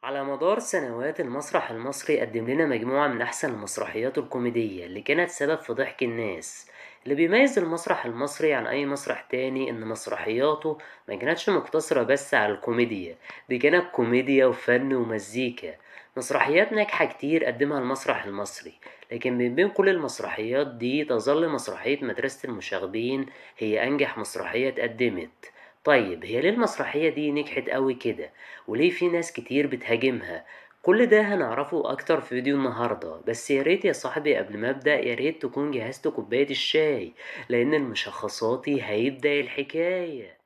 على مدار سنوات المسرح المصري قدم لنا مجموعة من أحسن المسرحيات الكوميدية اللي كانت سبب في ضحك الناس. اللي بيميز المسرح المصري عن أي مسرح تاني إن مسرحياته ما كانتش مقتصرة بس على الكوميديا، دي كانت كوميديا وفن ومزيكا. مسرحيات ناجحة كتير قدمها المسرح المصري، لكن من بين كل المسرحيات دي تظل مسرحية مدرسة المشاغبين هي أنجح مسرحية اتقدمت. طيب هي ليه المسرحية دي نجحت قوي كده؟ وليه في ناس كتير بتهاجمها؟ كل ده هنعرفه اكتر في فيديو النهاردة، بس يا ريت يا صاحبي قبل ما ابدأ يا ريت تكون جهزت كوباية الشاي، لان المشخصاتي هيبدأ الحكاية.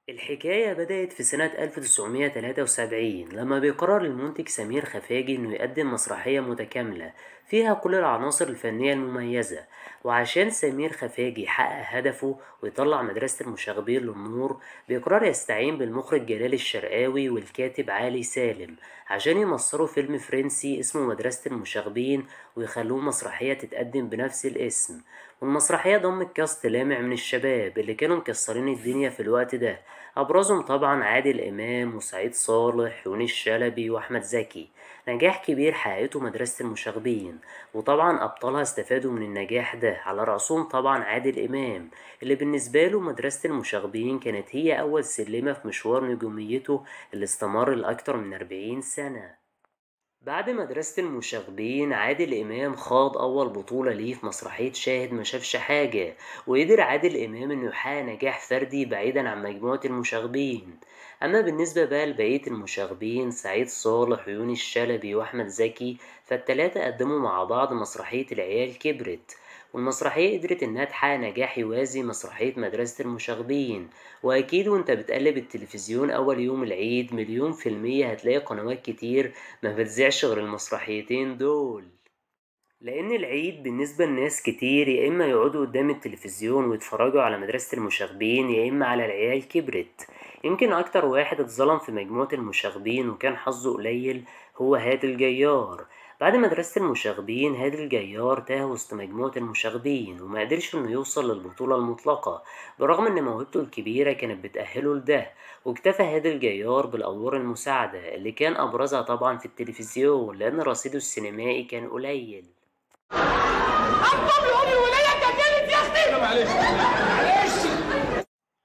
الحكاية بدأت في سنة 1973 لما بيقرر المنتج سمير خفاجي إنه يقدم مسرحية متكاملة فيها كل العناصر الفنية المميزة. وعشان سمير خفاجي يحقق هدفه ويطلع مدرسة المشاغبين للنور، بيقرر يستعين بالمخرج جلال الشرقاوي والكاتب علي سالم عشان يمصروا فيلم فرنسي اسمه مدرسة المشاغبين ويخلوه مسرحية تتقدم بنفس الاسم. والمسرحية ضمت كاست لامع من الشباب اللي كانوا مكسرين الدنيا في الوقت ده، أبرزهم طبعا عادل إمام وسعيد صالح ويونس شلبي وأحمد زكي. نجاح كبير حققته مدرسة المشاغبين، وطبعا أبطالها استفادوا من النجاح ده، على رأسهم طبعا عادل إمام اللي بالنسبة له مدرسة المشاغبين كانت هي أول سلمة في مشوار نجوميته اللي استمر لأكتر من 40 سنة. بعد مدرسة المشاغبين عادل إمام خاض أول بطولة ليه في مسرحية شاهد ما شافش حاجة، وقدر عادل إمام إنه يحقق نجاح فردي بعيدا عن مجموعة المشاغبين. أما بالنسبة بقى لبقية المشاغبين سعيد صالح ويونس شلبي وأحمد زكي، فالتلاتة قدموا مع بعض مسرحية العيال كبرت، والمسرحية قدرت إنها تحقق نجاح يوازي مسرحية مدرسة المشاغبين. وأكيد وأنت بتقلب التلفزيون أول يوم العيد مليون في المية هتلاقي قنوات كتير ما بتذيعش غير المسرحيتين دول، لأن العيد بالنسبة لناس كتير يا إما يقعدوا قدام التلفزيون ويتفرجوا على مدرسة المشاغبين يا إما على العيال كبرت. يمكن أكتر واحد اتظلم في مجموعة المشاغبين وكان حظه قليل هو هادي الجيار. بعد مدرسة المشاغبين هادي الجيار تاه وسط مجموعة المشاغبين وما قدرش إنه يوصل للبطولة المطلقة، برغم إن موهبته الكبيرة كانت بتأهله لده. واكتفى هادي الجيار بالأدوار المساعدة اللي كان أبرزها طبعا في التلفزيون لأن رصيده السينمائي كان قليل. أفضل لأمي وليا كتلت يا أختي. معلش.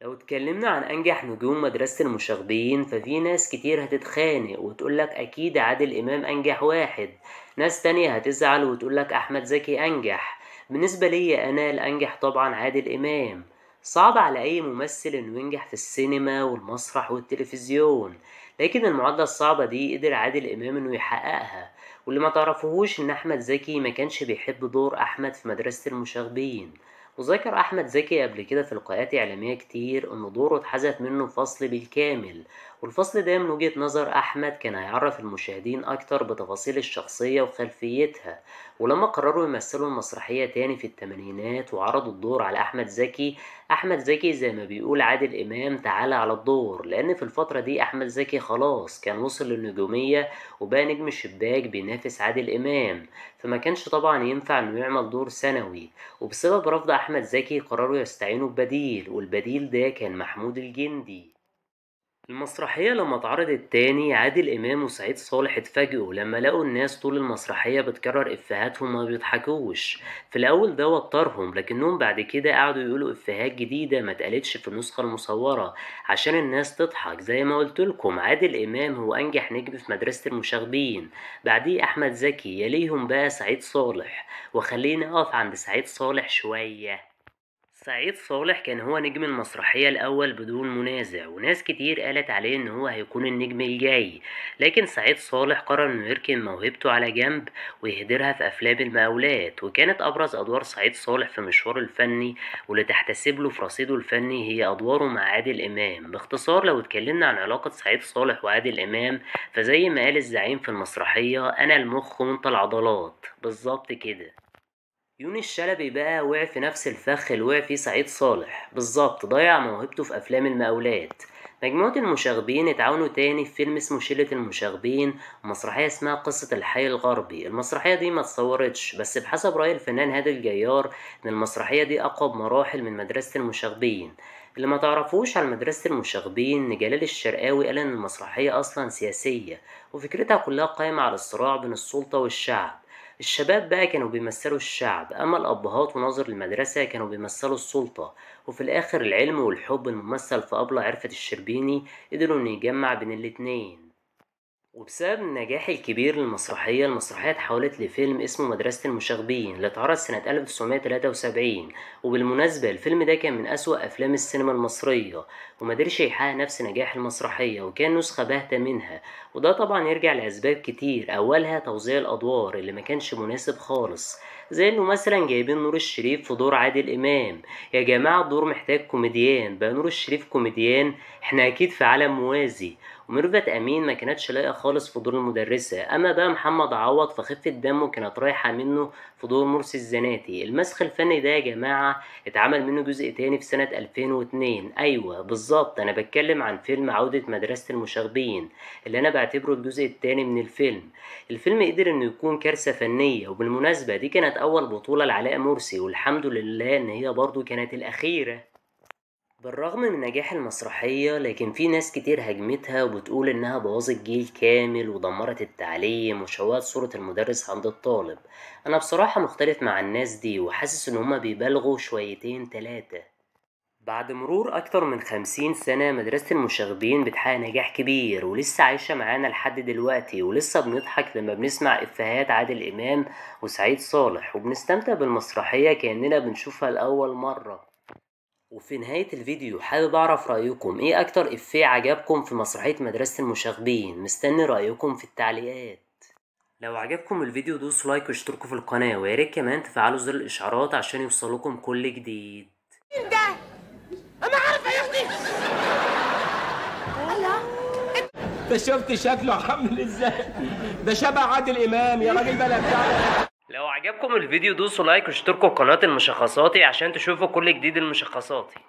لو اتكلمنا عن أنجح نجوم مدرسة المشاغبين ففي ناس كتير هتتخانق وتقولك أكيد عادل إمام أنجح واحد، ناس تانية هتزعل وتقولك أحمد زكي أنجح. بالنسبة لي أنا الأنجح طبعا عادل إمام. صعب على أي ممثل إنه ينجح في السينما والمسرح والتلفزيون، لكن المعادلة الصعبة دي قدر عادل إمام إنه يحققها. واللي ما تعرفوهوش إن أحمد زكي ما كانش بيحب دور أحمد في مدرسة المشاغبين، وذكر أحمد زكي قبل كده في لقاءات إعلامية كتير إن دوره اتحذف منه فصل بالكامل، والفصل ده من وجهة نظر أحمد كان هيعرف المشاهدين أكتر بتفاصيل الشخصية وخلفيتها. ولما قرروا يمثلوا المسرحية تاني في التمانينات وعرضوا الدور على أحمد زكي، أحمد زكي زي ما بيقول عادل إمام تعالى على الدور، لأن في الفترة دي أحمد زكي خلاص كان وصل للنجومية وبقى نجم الشباك بينافس عادل إمام، فما كانش طبعا ينفع إنه يعمل دور ثانوي. وبسبب رفض أحمد زكي قرروا يستعينوا ببديل، والبديل ده كان محمود الجندي. المسرحية لما اتعرضت تاني عادل إمام وسعيد صالح اتفاجئوا لما لقوا الناس طول المسرحية بتكرر إفيهاتهم ما بيضحكوش. في الأول ده وترهم، لكنهم بعد كده قعدوا يقولوا إفيهات جديدة ما اتقالتش في النسخة المصورة عشان الناس تضحك. زي ما قلتلكم عادل إمام هو أنجح نجم في مدرسة المشاغبين، بعديه أحمد زكي، يليهم بقى سعيد صالح. وخليني أقف عند سعيد صالح شوية. سعيد صالح كان هو نجم المسرحية الأول بدون منازع، وناس كتير قالت عليه إن هو هيكون النجم الجاي، لكن سعيد صالح قرر إنه يركن موهبته على جنب ويهدرها في أفلام المقاولات، وكانت أبرز أدوار سعيد صالح في مشواره الفني واللي تحتسب له في رصيده الفني هي أدواره مع عادل إمام. باختصار لو اتكلمنا عن علاقة سعيد صالح وعادل إمام فزي ما قال الزعيم في المسرحية أنا المخ وأنت العضلات، بالظبط كده. يونس شلبي بقى وقع في نفس الفخ اللي وقع فيه سعيد صالح بالظبط، ضيع موهبته في أفلام المقاولات. مجموعة المشاغبين اتعاونوا تاني في فيلم اسمه شلة المشاغبين ومسرحية اسمها قصة الحي الغربي. المسرحية دي ما اتصورتش، بس بحسب رأي الفنان هادي الجيار إن المسرحية دي أقوى بمراحل من مدرسة المشاغبين. اللي ما تعرفوش على مدرسة المشاغبين إن جلال الشرقاوي قال إن المسرحية أصلا سياسية، وفكرتها كلها قايمة على الصراع بين السلطة والشعب. الشباب بقى كانوا بيمثلوا الشعب، أما الأبهات وناظر المدرسة كانوا بيمثلوا السلطة. وفي الآخر العلم والحب الممثل في أبلة عرفت الشربيني قدروا إنه يجمع بين الاتنين. وبسبب النجاح الكبير للمسرحية، المسرحية اتحولت لفيلم اسمه مدرسة المشاغبين اللي اتعرض سنة 1973. وبالمناسبة الفيلم ده كان من أسوأ أفلام السينما المصرية، ومقدرش يحقق نفس نجاح المسرحية، وكان نسخة باهتة منها. وده طبعا يرجع لأسباب كتير، أولها توزيع الأدوار اللي ما كانش مناسب خالص، زي انه مثلا جايبين نور الشريف في دور عادل امام. يا جماعة الدور محتاج كوميديان، بقى نور الشريف كوميديان؟ احنا اكيد في عالم موازي. وميرفت امين ما كانتش لايقه خالص في دور المدرسه، اما بقى محمد عوض فخفه دمه كانت رايحه منه في دور مرسي الزناتي. المسخ الفني ده يا جماعه اتعمل منه جزء تاني في سنه 2002. ايوه بالظبط، انا بتكلم عن فيلم عوده مدرسه المشاغبين اللي انا بعتبره الجزء التاني من الفيلم. الفيلم قدر انه يكون كارثه فنيه، وبالمناسبه دي كانت اول بطوله لعلاء مرسي، والحمد لله ان هي برضو كانت الاخيره. بالرغم من نجاح المسرحية، لكن في ناس كتير هجمتها وبتقول إنها بوظت جيل كامل ودمرت التعليم وشوهت صورة المدرس عند الطالب. أنا بصراحة مختلف مع الناس دي، وحاسس إن هما بيبالغوا شويتين تلاتة. بعد مرور أكتر من 50 سنة مدرسة المشاغبين بتحقق نجاح كبير، ولسه عايشة معانا لحد دلوقتي، ولسه بنضحك لما بنسمع إفيهات عادل إمام وسعيد صالح، وبنستمتع بالمسرحية كأننا بنشوفها لأول مرة. وفي نهاية الفيديو حابب أعرف رأيكم إيه أكتر إفيه عجبكم في مسرحية مدرسة المشاغبين؟ مستني رأيكم في التعليقات. لو عجبكم الفيديو دوسوا لايك واشتركوا في القناة، وياريت كمان تفعلوا زر الإشعارات عشان يوصلكم كل جديد. مين ده؟ انا عارفه يا اختي. انت شفت شكله عامل ازاي؟ ده شبه عادل امام يا راجل بلا بتاع. لو عجبكم الفيديو دوسوا لايك واشتركوا في قناة المشخصاتي عشان تشوفوا كل جديد المشخصاتي.